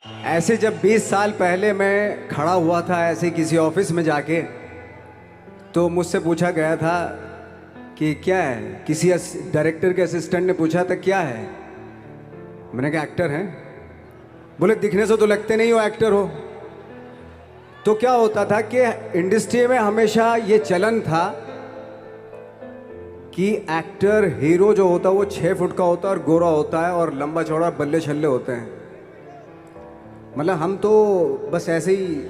ऐसे जब 20 साल पहले मैं खड़ा हुआ था ऐसे किसी ऑफिस में जाके, तो मुझसे पूछा गया था कि क्या है। किसी डायरेक्टर के असिस्टेंट ने पूछा था क्या है। मैंने कहा एक्टर हैं। बोले दिखने से तो लगते नहीं हो एक्टर हो। तो क्या होता था कि इंडस्ट्री में हमेशा ये चलन था कि एक्टर हीरो जो होता है वो 6 फुट का होता है और गोरा होता है और लंबा चौड़ा बल्ले छल्ले होते हैं। मतलब हम तो बस ऐसे ही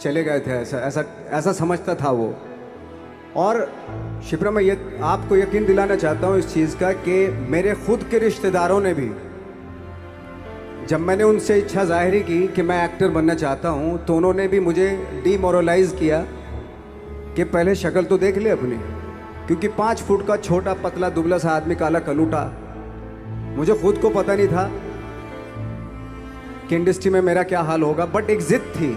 चले गए थे, ऐसा ऐसा ऐसा समझता था वो। और शिप्रा, मैं ये आपको यकीन दिलाना चाहता हूँ इस चीज़ का कि मेरे खुद के रिश्तेदारों ने भी, जब मैंने उनसे इच्छा जाहिर की कि मैं एक्टर बनना चाहता हूँ, तो उन्होंने भी मुझे डीमोरलाइज किया कि पहले शक्ल तो देख ले अपनी, क्योंकि 5 फुट का छोटा पतला दुबला सा आदमी, काला कलूटा। मुझे खुद को पता नहीं था कि इंडस्ट्री में मेरा क्या हाल होगा, बट एक जिद थी,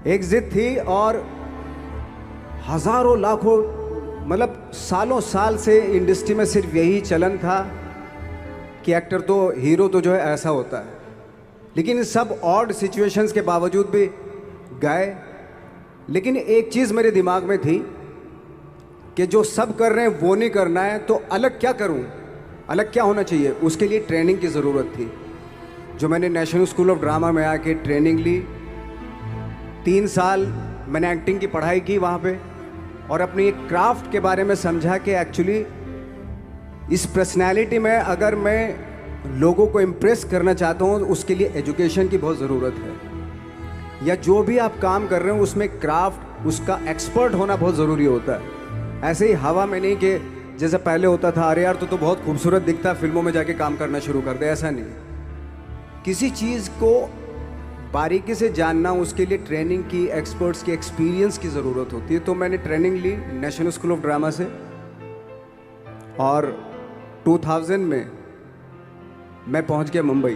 एक जिद थी। और हजारों लाखों, मतलब सालों साल से इंडस्ट्री में सिर्फ यही चलन था कि एक्टर तो, हीरो तो जो है ऐसा होता है। लेकिन इन सब ऑड सिचुएशंस के बावजूद भी गए। लेकिन एक चीज़ मेरे दिमाग में थी कि जो सब कर रहे हैं वो नहीं करना है, तो अलग क्या करूं, अलग क्या होना चाहिए। उसके लिए ट्रेनिंग की ज़रूरत थी, जो मैंने नेशनल स्कूल ऑफ ड्रामा में आके ट्रेनिंग ली। 3 साल मैंने एक्टिंग की पढ़ाई की वहाँ पे, और अपनी एक क्राफ्ट के बारे में समझा कि एक्चुअली इस पर्सनैलिटी में अगर मैं लोगों को इम्प्रेस करना चाहता हूँ, उसके लिए एजुकेशन की बहुत ज़रूरत है। या जो भी आप काम कर रहे हो उसमें क्राफ्ट, उसका एक्सपर्ट होना बहुत ज़रूरी होता है। ऐसे ही हवा में नहीं कि जैसे पहले होता था, अरे यार तो बहुत खूबसूरत दिखता, फिल्मों में जाके काम करना शुरू कर दे, ऐसा नहीं। किसी चीज़ को बारीकी से जानना, उसके लिए ट्रेनिंग की, एक्सपर्ट्स की, एक्सपीरियंस की ज़रूरत होती है। तो मैंने ट्रेनिंग ली नेशनल स्कूल ऑफ ड्रामा से, और 2000 में मैं पहुंच गया मुंबई।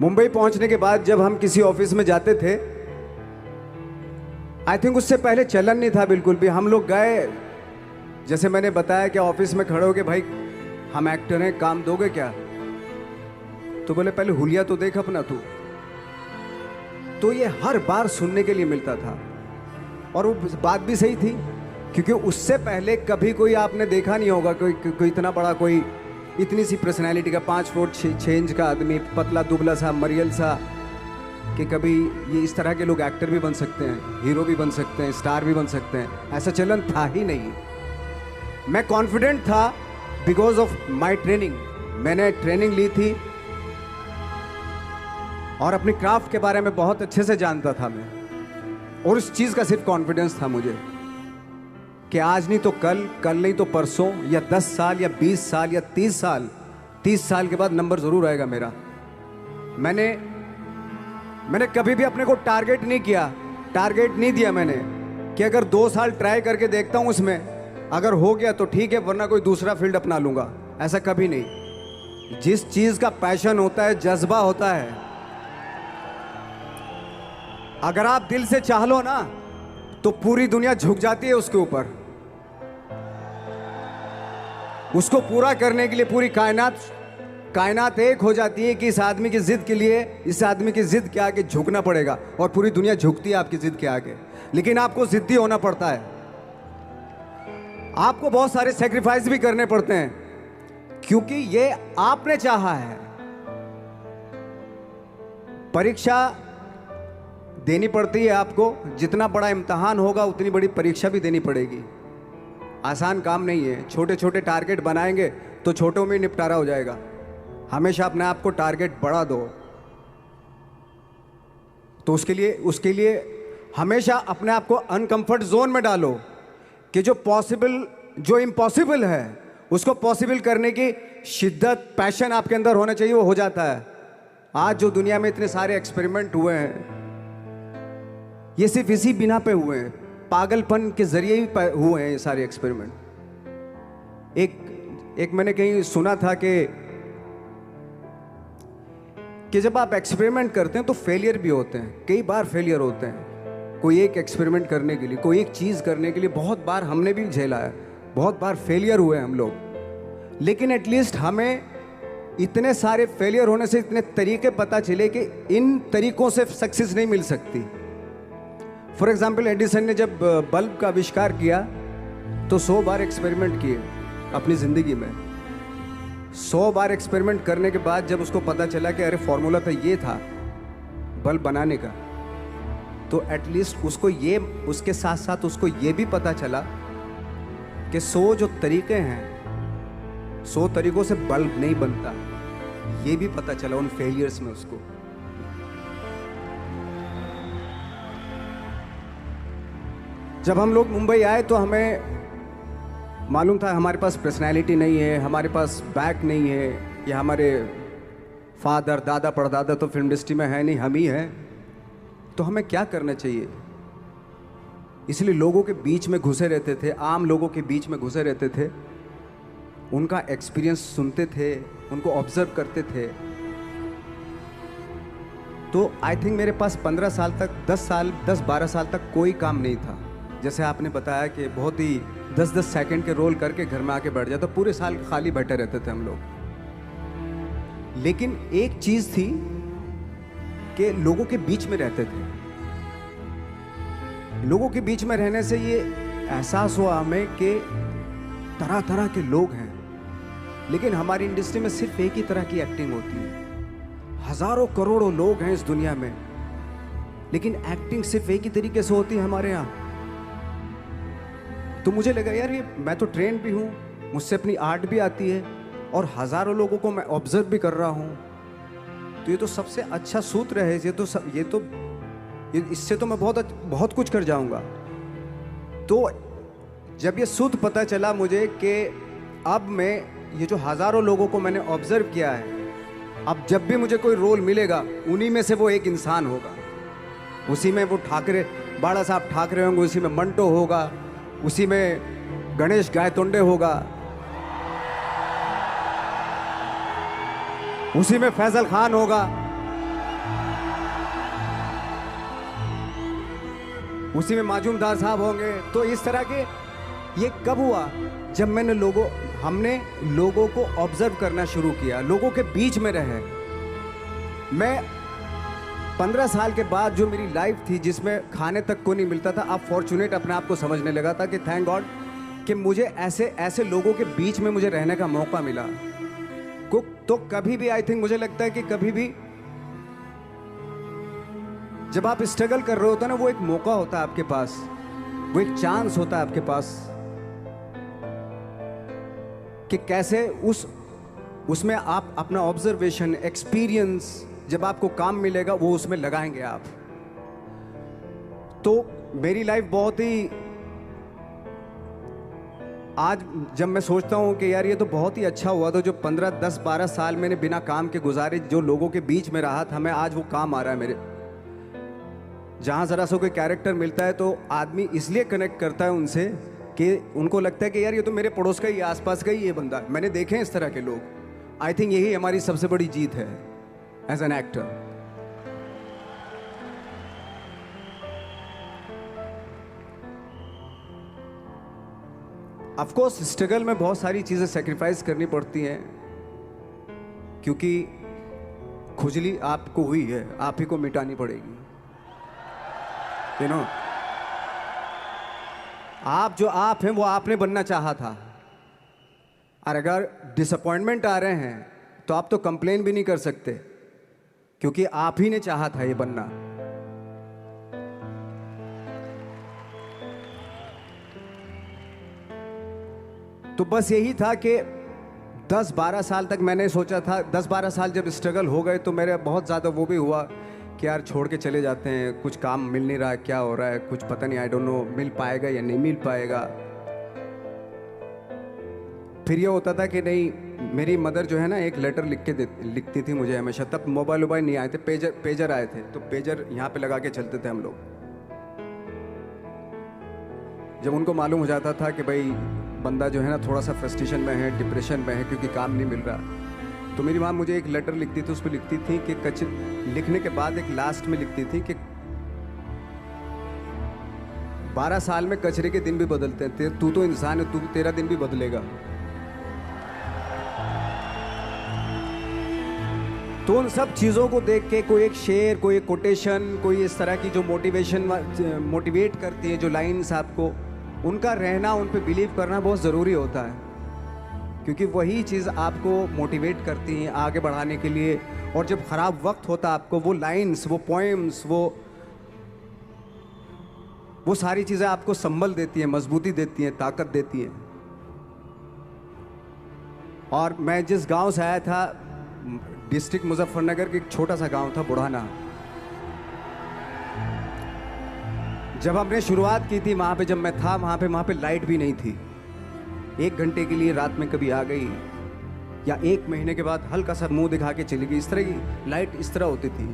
मुंबई पहुंचने के बाद जब हम किसी ऑफिस में जाते थे, आई थिंक उससे पहले चलन नहीं था बिल्कुल भी। हम लोग गए, जैसे मैंने बताया कि ऑफिस में खड़े हो के, भाई हम एक्टर हैं, काम दोगे क्या। तो बोले पहले हुलिया तो देख अपना तू। तो ये हर बार सुनने के लिए मिलता था, और वो बात भी सही थी, क्योंकि उससे पहले कभी कोई आपने देखा नहीं होगा कोई इतना बड़ा, कोई इतनी सी पर्सनैलिटी का 5 फुट 6 इंच का आदमी, पतला दुबला सा मरियल सा, कि कभी ये इस तरह के लोग एक्टर भी बन सकते हैं, हीरो भी बन सकते हैं, स्टार भी बन सकते हैं। ऐसा चलन था ही नहीं। मैं कॉन्फिडेंट था बिकॉज ऑफ माई ट्रेनिंग। मैंने ट्रेनिंग ली थी और अपनी क्राफ्ट के बारे में बहुत अच्छे से जानता था मैं, और उस चीज़ का सिर्फ कॉन्फिडेंस था मुझे कि आज नहीं तो कल, कल नहीं तो परसों, या 10 साल या 20 साल या 30 साल, 30 साल के बाद नंबर ज़रूर आएगा मेरा। मैंने कभी भी अपने को टारगेट नहीं किया, टारगेट नहीं दिया मैंने कि अगर 2 साल ट्राई करके देखता हूँ, उसमें अगर हो गया तो ठीक है, वरना कोई दूसरा फील्ड अपना लूँगा। ऐसा कभी नहीं। जिस चीज़ का पैशन होता है, जज्बा होता है, अगर आप दिल से चाह लो ना, तो पूरी दुनिया झुक जाती है उसके ऊपर। उसको पूरा करने के लिए पूरी कायनात एक हो जाती है कि इस आदमी की जिद के लिए, इस आदमी की जिद के आगे झुकना पड़ेगा, और पूरी दुनिया झुकती है आपकी जिद के आगे। लेकिन आपको जिद्दी होना पड़ता है, आपको बहुत सारे सेक्रीफाइस भी करने पड़ते हैं, क्योंकि ये आपने चाहा है। परीक्षा देनी पड़ती है आपको, जितना बड़ा इम्तहान होगा उतनी बड़ी परीक्षा भी देनी पड़ेगी। आसान काम नहीं है। छोटे छोटे टारगेट बनाएंगे तो छोटों में निपटारा हो जाएगा। हमेशा अपने आप को टारगेट बढ़ा दो। तो उसके लिए हमेशा अपने आप को अनकंफर्ट जोन में डालो, कि जो इम्पॉसिबल है उसको पॉसिबल करने की शिद्दत, पैशन आपके अंदर होना चाहिए, वो हो जाता है। आज जो दुनिया में इतने सारे एक्सपेरिमेंट हुए हैं, ये सिर्फ इसी बिना पे हुए हैं, पागलपन के जरिए ही हुए हैं ये सारे एक्सपेरिमेंट। एक मैंने कहीं सुना था कि जब आप एक्सपेरिमेंट करते हैं तो फेलियर भी होते हैं, कई बार फेलियर होते हैं। कोई एक एक्सपेरिमेंट करने के लिए, कोई एक चीज़ करने के लिए बहुत बार हमने भी झेला है, बहुत बार फेलियर हुए हम लोग। लेकिन एटलीस्ट हमें इतने सारे फेलियर होने से इतने तरीके पता चले कि इन तरीकों से सक्सेस नहीं मिल सकती। फॉर एग्जाम्पल, एडिसन ने जब बल्ब का आविष्कार किया तो 100 बार एक्सपेरिमेंट किए अपनी ज़िंदगी में। 100 बार एक्सपेरिमेंट करने के बाद जब उसको पता चला कि अरे फॉर्मूला तो ये था बल्ब बनाने का, तो एटलीस्ट उसको ये, उसके साथ साथ उसको ये भी पता चला कि 100 जो तरीके हैं, 100 तरीकों से बल्ब नहीं बनता, ये भी पता चला उन फेलियर्स में उसको। जब हम लोग मुंबई आए तो हमें मालूम था हमारे पास पर्सनैलिटी नहीं है, हमारे पास बैक नहीं है, या हमारे फादर दादा परदादा तो फिल्म इंडस्ट्री में है नहीं, हम ही हैं, तो हमें क्या करना चाहिए। इसलिए लोगों के बीच में घुसे रहते थे, आम लोगों के बीच में घुसे रहते थे, उनका एक्सपीरियंस सुनते थे, उनको ऑब्जर्व करते थे। तो आई थिंक मेरे पास 15 साल तक, 10-12 साल तक कोई काम नहीं था। जैसे आपने बताया कि बहुत ही 10-10 सेकंड के रोल करके घर में आके बैठ जाता, पूरे साल खाली बैठे रहते थे हम लोग। लेकिन एक चीज़ थी कि लोगों के बीच में रहते थे। लोगों के बीच में रहने से ये एहसास हुआ हमें कि तरह तरह के लोग हैं, लेकिन हमारी इंडस्ट्री में सिर्फ एक ही तरह की एक्टिंग होती है। हजारों करोड़ों लोग हैं इस दुनिया में, लेकिन एक्टिंग सिर्फ एक ही तरीके से होती है हमारे यहाँ। तो मुझे लगा यार, ये मैं तो ट्रेन भी हूँ, मुझसे अपनी आर्ट भी आती है, और हजारों लोगों को मैं ऑब्जर्व भी कर रहा हूँ, तो ये तो सबसे अच्छा सूत्र है। इससे तो मैं बहुत कुछ कर जाऊंगा। तो जब ये सूत्र पता चला मुझे कि अब मैं ये जो हजारों लोगों को मैंने ऑब्जर्व किया है, अब जब भी मुझे कोई रोल मिलेगा उन्हीं में से वो एक इंसान होगा। उसी में वो ठाकरे, बाला साहब ठाकरे होंगे, उसी में मंटो होगा, उसी में गणेश गायतोंडे होगा, उसी में फैजल खान होगा, उसी में माजूमदार साहब होंगे। तो इस तरह के, ये कब हुआ? जब हमने लोगों को ऑब्जर्व करना शुरू किया, लोगों के बीच में रहे। मैं 15 साल के बाद जो मेरी लाइफ थी, जिसमें खाने तक को नहीं मिलता था, अब फॉर्चुनेट अपने आप को समझने लगा था कि थैंक गॉड कि मुझे ऐसे लोगों के बीच में मुझे रहने का मौका मिला। तो कभी भी आई थिंक मुझे लगता है कि कभी भी जब आप स्ट्रगल कर रहे होते हैं ना, वो एक मौका होता है आपके पास, वो एक चांस होता है आपके पास कि कैसे उसमें आप अपना ऑब्जर्वेशन, एक्सपीरियंस, जब आपको काम मिलेगा वो उसमें लगाएंगे आप। तो मेरी लाइफ बहुत ही, आज जब मैं सोचता हूँ कि यार ये तो बहुत ही अच्छा हुआ, तो जो 15, 10, 12 साल मैंने बिना काम के गुजारे, जो लोगों के बीच में रहा था मैं, आज वो काम आ रहा है मेरे। जहाँ ज़रा सा कोई कैरेक्टर मिलता है तो आदमी इसलिए कनेक्ट करता है उनसे कि उनको लगता है कि यार ये तो मेरे पड़ोस का ही, आसपास का ही ये बंदा, मैंने देखे हैं इस तरह के लोग। आई थिंक यही हमारी सबसे बड़ी जीत है as an actor. Of course struggle में बहुत सारी चीज़ें सेक्रीफाइस करनी पड़ती हैं, क्योंकि खुजली आपको हुई है, आप ही को मिटानी पड़ेगी। यू नो, आप जो आप हैं वो आपने बनना चाहा था, और अगर डिसअपॉइंटमेंट आ रहे हैं तो आप तो कंप्लेन भी नहीं कर सकते, क्योंकि आप ही ने चाहा था ये बनना। तो बस यही था कि 10-12 साल तक मैंने सोचा था, 10-12 साल जब स्ट्रगल हो गए तो मेरे बहुत ज़्यादा वो भी हुआ कि यार छोड़ के चले जाते हैं, कुछ काम मिल नहीं रहा है, क्या हो रहा है कुछ पता नहीं, आई डोंट नो मिल पाएगा या नहीं मिल पाएगा। फिर ये होता था कि नहीं, मेरी मदर जो है ना एक लेटर लिखती थी मुझे हमेशा। तब मोबाइल नहीं आए थे, पेजर आए थे, तो पेजर यहाँ पे लगा के चलते थे हम लोग। जब उनको मालूम हो जाता था कि भाई बंदा जो है ना थोड़ा सा फ्रस्ट्रेशन में है, डिप्रेशन में है, क्योंकि काम नहीं मिल रहा, तो मेरी माँ मुझे एक लेटर लिखती थी। उस पर लिखती थी कि लिखने के बाद एक लास्ट में लिखती थी कि 12 साल में कचरे के दिन भी बदलते हैं, तू तो इंसान है, तेरा दिन भी बदलेगा। तो उन सब चीज़ों को देख के कोई एक शेर, कोई एक कोटेशन, कोई इस तरह की जो मोटिवेट करती है जो लाइंस आपको, उनका रहना, उन पे बिलीव करना बहुत ज़रूरी होता है, क्योंकि वही चीज़ आपको मोटिवेट करती हैं आगे बढ़ाने के लिए। और जब ख़राब वक्त होता है आपको, वो लाइंस, वो पोएम्स, वो सारी चीज़ें आपको संबल देती हैं, मजबूती देती हैं, ताकत देती हैं। और मैं जिस गांव से आया था, डिस्ट्रिक्ट मुजफ्फरनगर के एक छोटा सा गांव था बुढ़ाना। जब हमने शुरुआत की थी वहाँ पे, जब मैं था वहाँ पे लाइट भी नहीं थी। 1 घंटे के लिए रात में कभी आ गई, या 1 महीने के बाद हल्का सा मुंह दिखा के चली गई। इस तरह की लाइट इस तरह होती थी।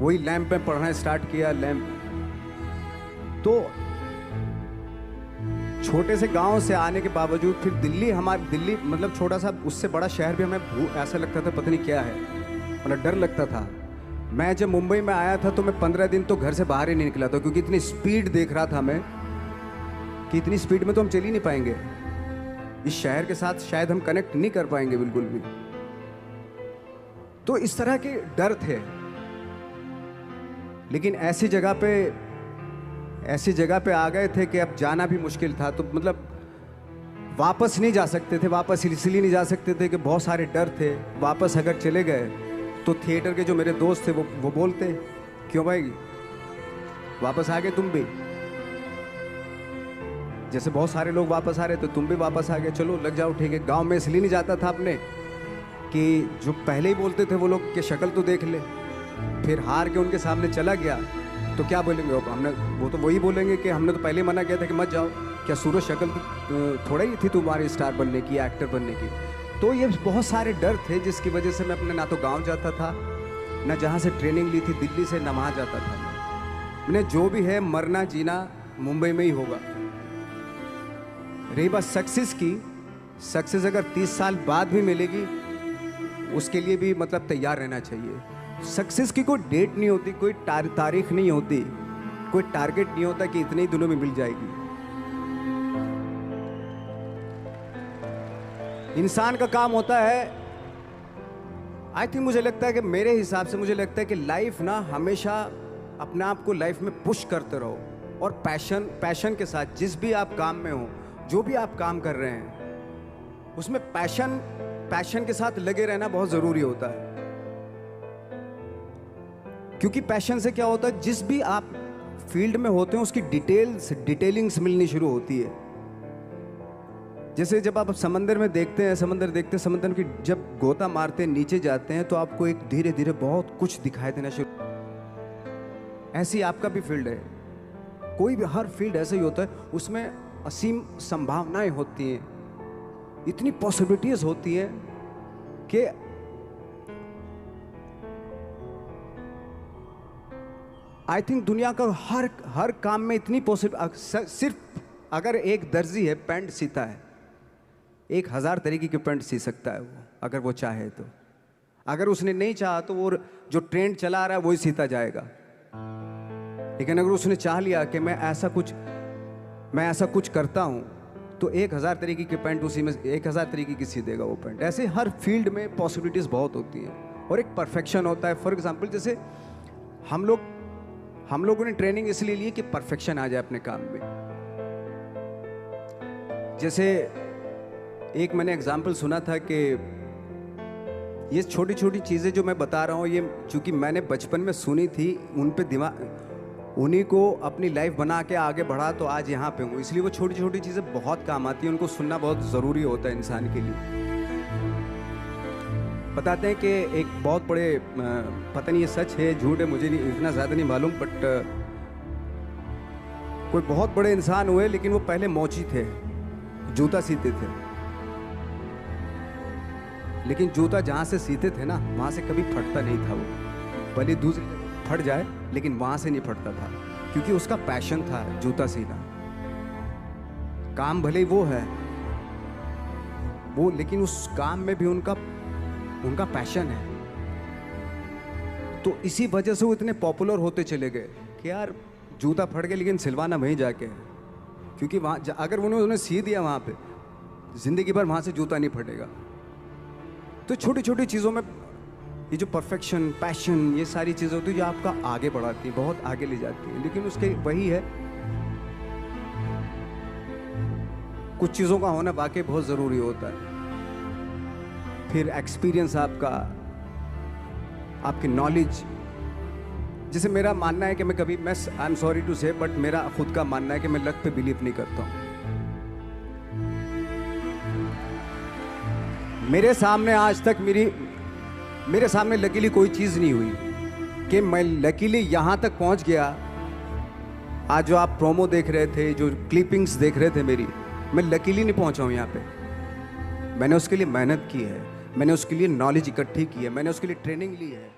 वही लैंप में पढ़ना स्टार्ट किया, लैंप। तो छोटे से गांव से आने के बावजूद फिर दिल्ली मतलब छोटा सा, उससे बड़ा शहर भी हमें ऐसा लगता था पता नहीं क्या है, मतलब डर लगता था। मैं जब मुंबई में आया था तो मैं 15 दिन तो घर से बाहर ही नहीं निकला था, क्योंकि इतनी स्पीड देख रहा था मैं कि इतनी स्पीड में तो हम चल ही नहीं पाएंगे, इस शहर के साथ शायद हम कनेक्ट नहीं कर पाएंगे बिल्कुल भी। तो इस तरह के डर थे। लेकिन ऐसी जगह पे आ गए थे कि अब जाना भी मुश्किल था। तो मतलब वापस नहीं जा सकते थे, वापस इसलिए नहीं जा सकते थे कि बहुत सारे डर थे। वापस अगर चले गए तो थिएटर के जो मेरे दोस्त थे वो बोलते, क्यों भाई वापस आ गए तुम भी, जैसे बहुत सारे लोग वापस आ रहे तो तुम भी वापस आ गए, चलो लग जाओ ठीक है। गांव में इसलिए नहीं जाता था अपने कि जो पहले ही बोलते थे वो लोग कि शक्ल तो देख ले, फिर हार के उनके सामने चला गया तो क्या बोलेंगे वो तो वही बोलेंगे कि हमने तो पहले ही मना किया था कि मत जाओ, क्या सूरज शक्ल थोड़ा ही थी तुम्हारी स्टार बनने की, एक्टर बनने की। तो ये बहुत सारे डर थे जिसकी वजह से मैं अपने ना तो गांव जाता था, ना जहाँ से ट्रेनिंग ली थी दिल्ली से, ना वहाँ जाता था। मैंने जो भी है मरना जीना मुंबई में ही होगा। रही बात सक्सेस की, सक्सेस अगर 30 साल बाद भी मिलेगी उसके लिए भी मतलब तैयार रहना चाहिए। सक्सेस की कोई डेट नहीं होती, कोई तारीख नहीं होती, कोई टारगेट नहीं होता कि इतने ही दिनों में मिल जाएगी। इंसान का काम होता है, आई थिंक मुझे लगता है कि मेरे हिसाब से मुझे लगता है कि लाइफ ना हमेशा अपने आप को लाइफ में पुश करते रहो, और पैशन के साथ जिस भी आप काम में हो, जो भी आप काम कर रहे हैं उसमें पैशन के साथ लगे रहना बहुत ज़रूरी होता है। क्योंकि पैशन से क्या होता है, जिस भी आप फील्ड में होते हैं उसकी डिटेलिंग्स मिलनी शुरू होती है। जैसे जब आप समंदर में देखते हैं, समंदर की जब गोता मारते हैं, नीचे जाते हैं तो आपको एक धीरे धीरे बहुत कुछ दिखाई देना शुरू। ऐसी आपका भी फील्ड है, कोई भी हर फील्ड ऐसा ही होता है, उसमें असीम संभावनाएं होती हैं, इतनी पॉसिबिलिटीज होती हैं कि आई थिंक दुनिया का हर काम में इतनी सिर्फ अगर एक दर्जी है पैंट सीता है, 1000 तरीके की पैंट सी सकता है वो, अगर वो चाहे तो। अगर उसने नहीं चाहा तो वो जो ट्रेंड चला रहा है वही सीता जाएगा। लेकिन अगर उसने चाह लिया कि मैं ऐसा कुछ करता हूँ, तो 1000 तरीके की पैंट उसी में 1000 तरीके की सी देगा वो पैंट। ऐसे हर फील्ड में पॉसिबिलिटीज़ बहुत होती हैं, और एक परफेक्शन होता है। फॉर एग्जांपल जैसे हम लोगों ने ट्रेनिंग इसलिए ली कि परफेक्शन आ जाए अपने काम में। जैसे एक मैंने एग्जांपल सुना था कि ये छोटी छोटी चीज़ें जो मैं बता रहा हूँ, ये चूँकि मैंने बचपन में सुनी थी, उन पे उन्हीं को अपनी लाइफ बना के आगे बढ़ा तो आज यहाँ पे हूँ। इसलिए वो छोटी छोटी चीज़ें बहुत काम आती हैं, उनको सुनना बहुत ज़रूरी होता है इंसान के लिए। बताते हैं कि एक बहुत बड़े, पता नहीं ये सच है झूठ है, मुझे नहीं इतना ज़्यादा नहीं मालूम, बट कोई बहुत बड़े इंसान हुए, लेकिन वो पहले मोची थे, जूता सीते थे। लेकिन जूता जहाँ से सीते थे ना, वहाँ से कभी फटता नहीं था वो, भले दूसरी फट जाए लेकिन वहाँ से नहीं फटता था, क्योंकि उसका पैशन था जूता सीना। काम भले ही वो है वो, लेकिन उस काम में भी उनका पैशन है। तो इसी वजह से वो इतने पॉपुलर होते चले गए कि यार जूता फट गया लेकिन सिलवाना वहीं जाके है, क्योंकि वहाँ अगर उन्होंने सी दिया वहाँ पे, ज़िंदगी भर वहाँ से जूता नहीं फटेगा। तो छोटी छोटी चीज़ों में ये जो परफेक्शन, पैशन, ये सारी चीज़ें होती है जो आपका आगे बढ़ाती है, बहुत आगे ले जाती है। लेकिन उसके वही है, कुछ चीज़ों का होना वाकई बहुत ज़रूरी होता है। फिर एक्सपीरियंस आपका, आपकी नॉलेज। जैसे मेरा मानना है कि मैं कभी, मैं आई एम सॉरी टू से, बट मेरा खुद का मानना है कि मैं लक पे बिलीव नहीं करता हूँ। मेरे सामने आज तक मेरे सामने लकीली कोई चीज़ नहीं हुई कि मैं लकीली यहाँ तक पहुँच गया। आज जो आप प्रोमो देख रहे थे, जो क्लिपिंग्स देख रहे थे मेरी, मैं लकीली नहीं पहुँचा हूँ यहाँ पे। मैंने उसके लिए मेहनत की है, मैंने उसके लिए नॉलेज इकट्ठी की है, मैंने उसके लिए ट्रेनिंग ली है।